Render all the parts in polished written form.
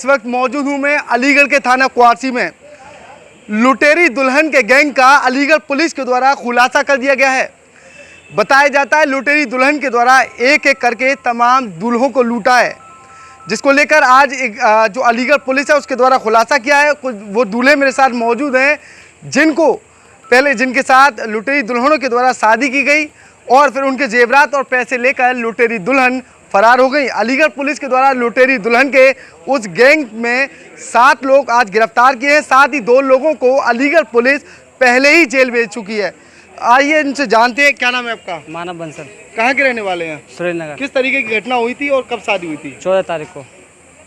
इस वक्त मौजूद हूँ मैं अलीगढ़ के थाना क्वारसी में। लुटेरी दुल्हन के गैंग का अलीगढ़ पुलिस के द्वारा खुलासा कर दिया गया है। बताया जाता है लुटेरी दुल्हन के द्वारा एक एक करके तमाम दूल्हों को लूटा है, जिसको लेकर आज एक जो अलीगढ़ पुलिस है उसके द्वारा खुलासा किया है। कुछ वो दूल्हे मेरे साथ मौजूद हैं जिनके साथ लुटेरी दुल्हनों के द्वारा शादी की गई और फिर उनके जेवरात और पैसे लेकर लुटेरी दुल्हन फरार हो गई। अलीगढ़ पुलिस के द्वारा लुटेरी दुल्हन के उस गैंग में 7 लोग आज गिरफ्तार किए हैं। साथ ही 2 लोगों को अलीगढ़ पुलिस पहले ही जेल भेज चुकी है। आइए इनसे जानते हैं, क्या नाम है आपका? मानव बंसल। कहाँ के रहने वाले हैं? सुरेंद्रनगर। किस तरीके की घटना हुई थी और कब शादी हुई थी? 14 तारीख को।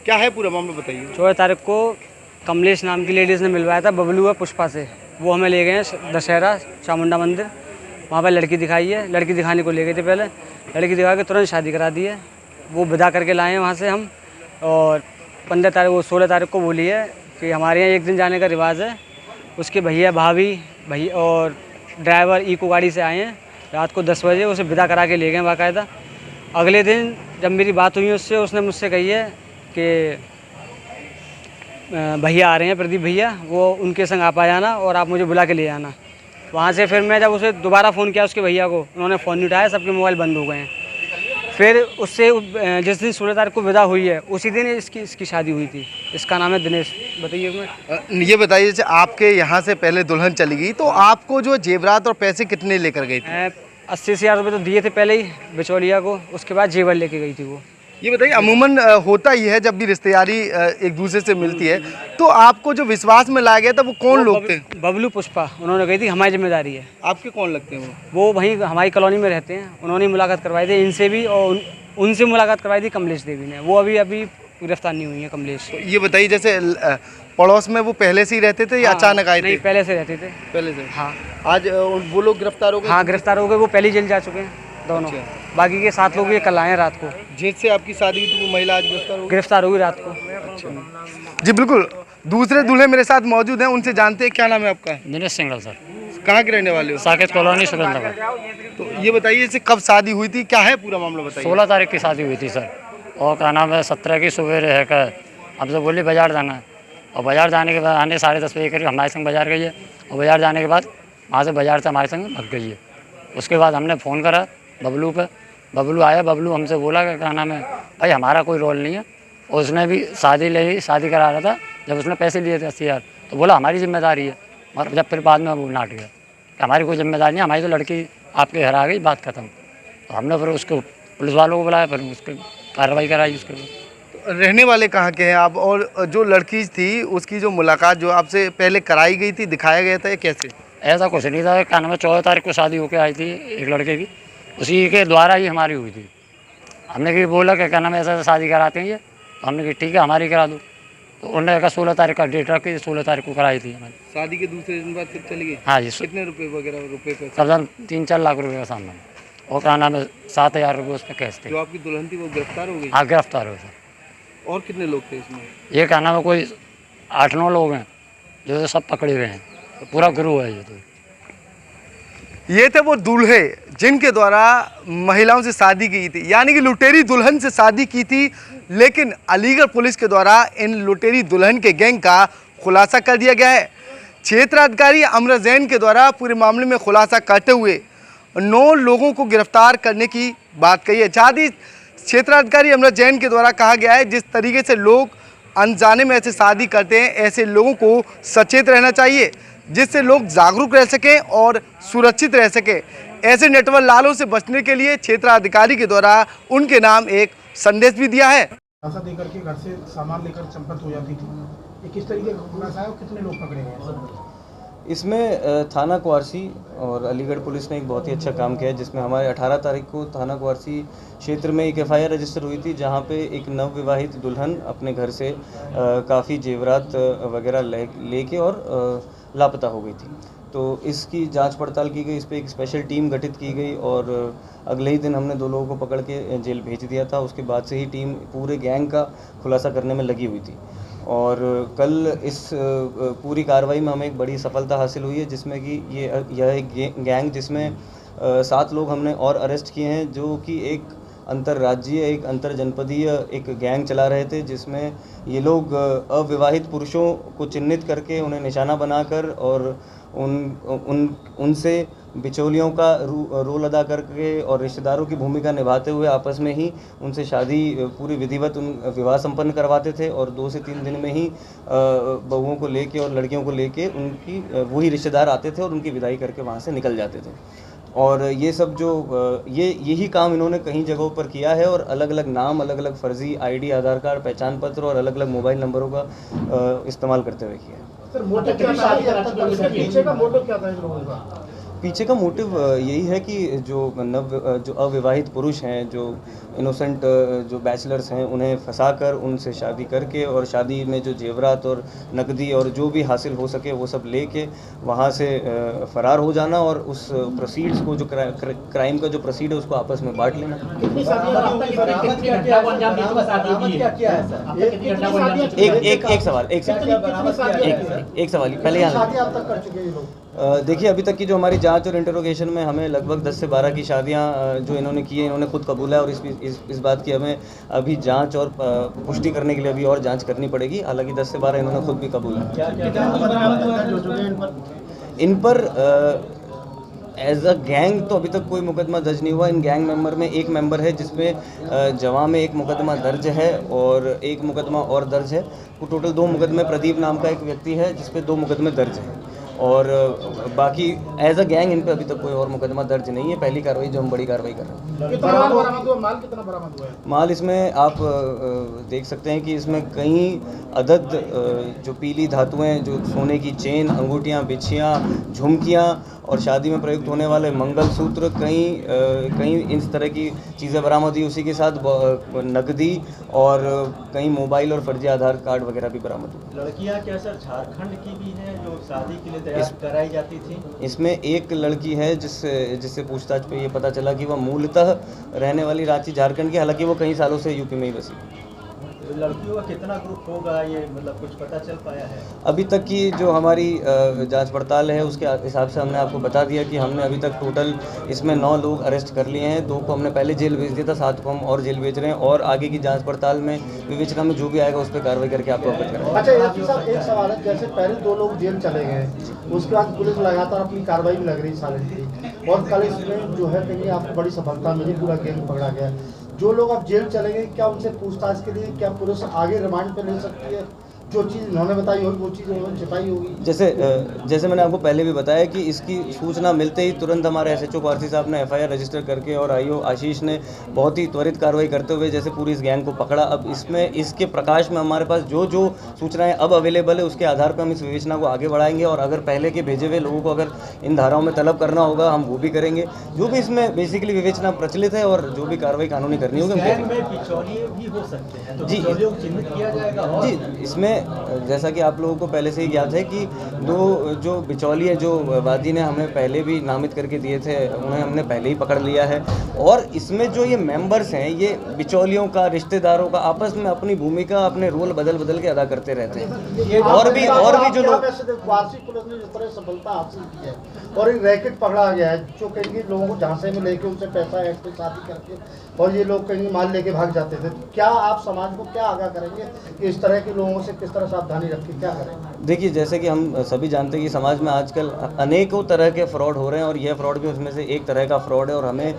क्या है पूरा मामला बताइए। 14 तारीख को कमलेश नाम की लेडीज़ ने मिलवाया था बबलू व पुष्पा से। वो हमें ले गए हैं दशहरा चामुंडा मंदिर, वहाँ पर लड़की दिखाई है। लड़की दिखाने को ले गए थे, पहले लड़की दिखा के तुरंत शादी करा दी है। वो विदा करके लाए हैं वहाँ से हम। और 16 तारीख को बोली है कि हमारे यहाँ एक दिन जाने का रिवाज है। उसके भैया भाभी और ड्राइवर इको गाड़ी से आए हैं। रात को 10 बजे उसे विदा करा के ले गए बाकायदा। अगले दिन जब मेरी बात हुई उससे, उसने मुझसे कही है कि भैया आ रहे हैं, प्रदीप भैया, वो उनके संग आप आ जाना और आप मुझे बुला के ले आना। वहाँ से फिर मैं जब उसे दोबारा फ़ोन किया उसके भैया को, उन्होंने फ़ोन नहीं उठाया, सबके मोबाइल बंद हो गए हैं। फिर उससे जिस दिन 16 तारीख को विदा हुई है उसी दिन इसकी शादी हुई थी। इसका नाम है दिनेश। बताइए मैं ये बताइए, जैसे आपके यहाँ से पहले दुल्हन चली गई तो आपको जो जेवरात और पैसे कितने लेकर गई थी? 80,000 रुपये तो दिए थे पहले ही बिचौलिया को, उसके बाद जेवर लेके गई थी वो। ये बताइए, अमूमन होता ही है जब भी रिश्तेदारी एक दूसरे से मिलती है तो आपको जो विश्वास में लाया गया था वो कौन लोग थे? बबलू पुष्पा। उन्होंने कही थी हमारी जिम्मेदारी है। आपके कौन लगते हैं वो वहीं हमारी कॉलोनी में रहते हैं। उन्होंने मुलाकात करवाई थी इनसे भी और उनसे मुलाकात करवाई थी कमलेश देवी ने। वो अभी गिरफ्तार नहीं हुई है कमलेश। तो ये बताइए, जैसे पड़ोस में वो पहले से ही रहते थे या अचानक आए थे? नहीं, पहले से रहते थे। पहले से? हाँ। आज वो लोग गिरफ्तार हो गए? हाँ, गिरफ्तार हो गए। वो पहले जेल जा चुके हैं दोनों। बाकी के 7 लोग ये कल आए हैं रात को। जिससे आपकी शादी हुई थी वो महिला आज गिरफ्तार हो गई रात को। अच्छा जी, बिल्कुल। दूसरे दूल्हे मेरे साथ मौजूद हैं, उनसे जानते हैं, क्या नाम है आपका? Dinesh single sir. कहाँ के रहने वाले हो? साकेत कॉलोनी सुरेंद्रनगर। तो ये बताइए, इसे कब शादी हुई थी, क्या है पूरा मामला बताइए। 16 तारीख की शादी हुई थी सर। और क्या नाम है 17 की सुबह है का हमसे बोली बाजार जाना है। और बाजार जाने के बाद आने 10:30 बजे करीब हमारे संग बाजार गई है। और बाजार जाने के बाद वहाँ से बाजार से हमारे संग भग गई है। उसके बाद हमने फ़ोन करा बबलू पे। बबलू आया। बबलू हमसे बोला कि क्या नाम है भाई हमारा कोई रोल नहीं है। और उसने भी शादी करा रहा था। जब उसने पैसे लिए थे 80,000 तो बोला हमारी जिम्मेदारी है। और जब फिर बाद में वो नाट गया कि हमारी कोई जिम्मेदारी नहीं, हमारी तो लड़की आपके घर आ गई, बात खत्म। तो हमने फिर उसको पुलिस वालों को बुलाया, फिर उसकी कार्रवाई कराई उसके ऊपर। रहने वाले कहाँ के हैं आप? और जो लड़की थी उसकी जो मुलाकात जो आपसे पहले कराई गई थी, दिखाया गया था, ये कैसे? ऐसा कुछ नहीं था। क्या नाम है 14 तारीख को शादी होकर आई थी एक लड़के की, उसी के द्वारा ही हमारी हुई थी। हमने कि बोला कि क्या नाम है ऐसा शादी कराते हैं ये। तो हमने कि ठीक है हमारी करा दो। तो उन्होंने कहा 16 तारीख का डेट रख के 16 तारीख को कराई थी हमारी शादी के दूसरे दिन बाद फिर चली गई? हाँ जी। कितने रुपए पे? कम 3-4 लाख रुपये का सामान। और क्या नाम है 7,000 रुपये उसमें कैश थे। जो आपकी दुल्हन थी वो गिरफ्तार हो गई? हाँ, गिरफ्तार हो सर। और कितने लोग थे इसमें? ये क्या नाम है कोई 8-9 लोग हैं जो सब पकड़े हुए हैं। तो पूरा गिरोह है ये। तो ये थे वो दूल्हे जिनके द्वारा महिलाओं से शादी की थी, यानी कि लुटेरी दुल्हन से शादी की थी। लेकिन अलीगढ़ पुलिस के द्वारा इन लुटेरी दुल्हन के गैंग का खुलासा कर दिया गया है। क्षेत्राधिकारी अमर जैन के द्वारा पूरे मामले में खुलासा करते हुए 9 लोगों को गिरफ्तार करने की बात कही है। साथ ही क्षेत्राधिकारी अमर जैन के द्वारा कहा गया है जिस तरीके से लोग अनजाने में ऐसे शादी करते हैं, ऐसे लोगों को सचेत रहना चाहिए जिससे लोग जागरूक रह सकें और सुरक्षित रह सकें। ऐसे नेटवर्क लालों से बचने के लिए क्षेत्राधिकारी के द्वारा उनके नाम एक संदेश भी दिया है। पैसा देकर के घर से सामान लेकर चंपत हो जाती थी, ये किस तरीके का खुलासा है और कितने लोग पकड़े गए? इसमें थाना क्वारसी और अलीगढ़ पुलिस ने एक बहुत ही अच्छा काम किया है, जिसमें हमारे 18 तारीख को थाना क्वारसी क्षेत्र में एक FIR रजिस्टर हुई थी, जहां पे एक नवविवाहित दुल्हन अपने घर से काफ़ी जेवरात वगैरह लेके और लापता हो गई थी। तो इसकी जांच पड़ताल की गई, इस पर एक स्पेशल टीम गठित की गई और अगले ही दिन हमने 2 लोगों को पकड़ के जेल भेज दिया था। उसके बाद से ही टीम पूरे गैंग का खुलासा करने में लगी हुई थी। और कल इस पूरी कार्रवाई में हमें एक बड़ी सफलता हासिल हुई है, जिसमें कि यह एक गैंग जिसमें 7 लोग हमने और अरेस्ट किए हैं, जो कि एक अंतर्राज्यीय एक अंतरजनपदीय एक गैंग चला रहे थे, जिसमें ये लोग अविवाहित पुरुषों को चिन्हित करके उन्हें निशाना बनाकर और उनसे बिचौलियों का रोल अदा करके और रिश्तेदारों की भूमिका निभाते हुए आपस में ही उनसे शादी पूरी विधिवत विवाह संपन्न करवाते थे और 2 से 3 दिन में ही बहुओं को लेके और लड़कियों को लेके उनकी वही रिश्तेदार आते थे और उनकी विदाई करके वहाँ से निकल जाते थे। और ये सब जो यही काम इन्होंने कई जगहों पर किया है और अलग अलग नाम, अलग अलग फर्जी आईडी, आधार कार्ड, पहचान पत्र और अलग अलग मोबाइल नंबरों का इस्तेमाल करते हुए किया है। सर, मोटिव क्या था? पीछे का मोटिव क्या था इन लोगों का? पीछे का मोटिव यही है कि जो अविवाहित पुरुष हैं, जो इनोसेंट जो बैचलर्स हैं, उन्हें फंसाकर उनसे शादी करके और शादी में जो जेवरात और नकदी और जो भी हासिल हो सके वो सब लेके वहाँ से फ़रार हो जाना और उस प्रोसीड्स को जो क्राइम का जो प्रोसीड है उसको आपस में बांट लेना। एक सवाल पहले यहाँ देखिए, अभी तक की जो हमारी जांच और इंटरोगेशन में हमें लगभग 10 से 12 की शादियां जो इन्होंने की है, इन्होंने खुद कबूला है और इस बात की हमें अभी जांच और पुष्टि करने के लिए अभी और जांच करनी पड़ेगी। हालांकि 10 से 12 इन्होंने खुद भी कबूला है। इन पर एज अ गैंग तो अभी तक कोई मुकदमा दर्ज नहीं हुआ। इन गैंग मेंबर में एक मेंबर है जिसमें जवां में एक मुकदमा दर्ज है और एक मुकदमा और दर्ज है। वो टोटल 2 मुकदमे, प्रदीप नाम का एक व्यक्ति है जिस पे 2 मुकदमे दर्ज हैं और बाकी एज अ गैंग इन पे अभी तक कोई और मुकदमा दर्ज नहीं है। पहली कार्रवाई जो हम बड़ी कार्रवाई कर रहे हैं। माल कितना बरामद हुआ है? माल इसमें आप देख सकते हैं कि इसमें कई अदद जो पीली धातुएं, जो सोने की चेन, अंगूठियां, बिछियां, झुमकियां और शादी में प्रयुक्त होने वाले मंगलसूत्र, कई इस तरह की चीज़ें बरामद हुई। उसी के साथ नकदी और कई मोबाइल और फर्जी आधार कार्ड वगैरह भी बरामद हुए। लड़कियां क्या सर झारखंड की भी हैं जो शादी के लिए तैयार कराई जाती थी? इसमें एक लड़की है जिससे पूछताछ पे ये पता चला कि वह मूलतः रहने वाली रांची झारखंड की, हालांकि वो कई सालों से यूपी में ही बसी। लड़कियों का कितना ग्रुप होगा, ये मतलब कुछ पता चल पाया है? अभी तक की जो हमारी जांच पड़ताल है उसके हिसाब से हमने आपको बता दिया कि हमने अभी तक टोटल इसमें 9 लोग अरेस्ट कर लिए हैं। 2 को हमने पहले जेल भेज दिया था, 7 को हम और जेल भेज रहे हैं और आगे की जांच पड़ताल में विवेचना में जो भी आएगा उस पर कार्रवाई करके आपको अवगत करेंगे। अच्छा यासी साहब, एक सवाल है, जैसे पहले 2 लोग जेल चले गए, उसके बाद पुलिस लगातार अपनी कार्रवाई भी लग रही साइलेंटली और कल इसमें जो है कहीं आपको बड़ी सफलता मिली, पूरा गैंग पकड़ा गया। जो लोग अब जेल चले गए, क्या उनसे पूछताछ के लिए क्या पुलिस आगे रिमांड पे ले सकती है? जो चीज़ इन्होंने बताई होगी वो चीज़ उन्होंने छिपाई होगी। जैसे मैंने आपको पहले भी बताया कि इसकी सूचना मिलते ही तुरंत हमारे SHO क्वार्सी साहब ने FIR रजिस्टर करके और IO आशीष ने बहुत ही त्वरित कार्रवाई करते हुए जैसे पूरी इस गैंग को पकड़ा। अब इसके प्रकाश में हमारे पास जो सूचनाएं अब अवेलेबल है उसके आधार पर हम इस विवेचना को आगे बढ़ाएंगे और अगर पहले के भेजे हुए लोगों को अगर इन धाराओं में तलब करना होगा हम वो भी करेंगे। जो भी इसमें बेसिकली विवेचना प्रचलित है और जो भी कार्रवाई कानूनी करनी होगी जी। इसमें जैसा कि आप लोगों को पहले से ही याद है कि 2 जो बिचौलिए जो वादी ने हमें पहले भी नामित करके दिए थे, उन्हें हमने पहले ही पकड़ लिया है और इसमें जो ये मेंबर्स हैं, ये बिचौलियों का, रिश्तेदारों का आपस में अपनी भूमिका, अपने रोल बदल के अदा करते रहते हैं। और भी जो लोग क्वार्सी पुलिस ने जिस तरह सफलता हासिल की है और एक रैकेट पकड़ा गया है जो कहीं लोगों को झांसे में लेके उनसे पैसा ऐड पे शादी करके और ये लोग कहीं माल लेके भाग जाते थे, क्या आप समाज को क्या आगाह करेंगे कि इस तरह के लोगों से किस तरह सावधानी रखें, क्या करें? देखिए, जैसे कि हम सभी जानते हैं कि समाज में आजकल अनेकों तरह के फ्रॉड हो रहे हैं और यह फ्रॉड भी उसमें से एक तरह का फ्रॉड है और हमें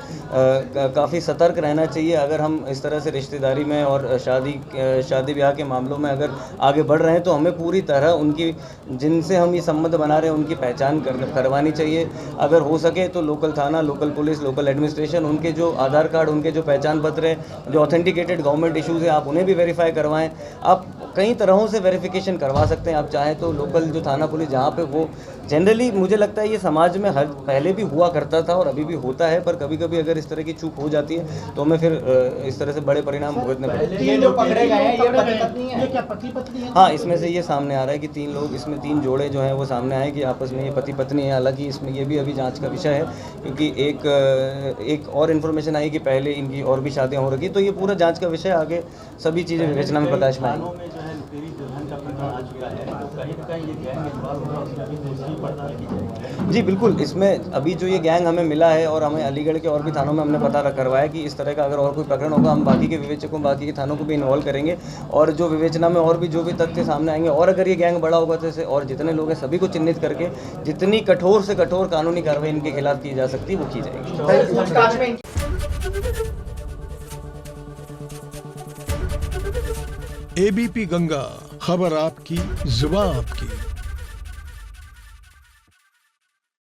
काफ़ी सतर्क रहना चाहिए। अगर हम इस तरह से रिश्तेदारी में और शादी ब्याह के मामलों में अगर आगे बढ़ रहे हैं तो हमें पूरी तरह उनकी, जिनसे हम ये संबंध बना रहे हैं, उनकी पहचान करवानी चाहिए। अगर हो सके तो लोकल थाना, लोकल पुलिस, लोकल एडमिनिस्ट्रेशन, उनके जो आधार कार्ड, उनके जो पहचान पत्र हैं, जो ऑथेंटिकेटेड गवर्नमेंट इशूज़ हैं, आप उन्हें भी वेरीफाई करवाएं। आप कई तरहों से वेरिफिकेशन करवा सकते हैं। आप चाहें तो लोकल जो थाना पुलिस जहाँ पे वो जनरली मुझे लगता है ये समाज में पहले भी हुआ करता था और अभी भी होता है, पर कभी कभी अगर इस तरह की चूक हो जाती है तो हमें फिर इस तरह से बड़े परिणाम भुगतने पड़ते हैं। 3 जो पकड़े गए हैं ये पति पत्नी है? ये क्या पति पत्नी है? हाँ, इसमें से ये सामने आ रहा है कि 3 लोग, इसमें 3 जोड़े जो हैं वो सामने आए कि आपस में ये पति पत्नी है। हालांकि इसमें ये भी अभी जांच का विषय है क्योंकि एक और इन्फॉर्मेशन आई कि पहले इनकी और भी शादियाँ हो रही, तो ये पूरा जांच का विषय, आगे सभी चीज़ें विवेचना में प्रकाश में आएंगी। इनका प्रकरण आ चुका है, तो कहीं ना कहीं ये गैंग इन्वॉल्व होगा, उसमें भी दूसरी पड़ताल की जाएगी। जी बिल्कुल, इसमें अभी जो ये गैंग हमें मिला है और हमें अलीगढ़ के और भी थानों में हमने पता करवाया कि इस तरह का अगर और कोई प्रकरण होगा हम बाकी के विवेचकों, बाकी के थानों को भी इन्वॉल्व करेंगे और जो विवेचना में और भी जो भी तथ्य सामने आएंगे और अगर ये गैंग बड़ा होगा तो इसे और जितने लोग हैं सभी को चिन्हित करके जितनी कठोर से कठोर कानूनी कार्रवाई इनके खिलाफ की जा सकती है वो की जाएगी। एबीपी गंगा, खबर आपकी, जुबान आपकी।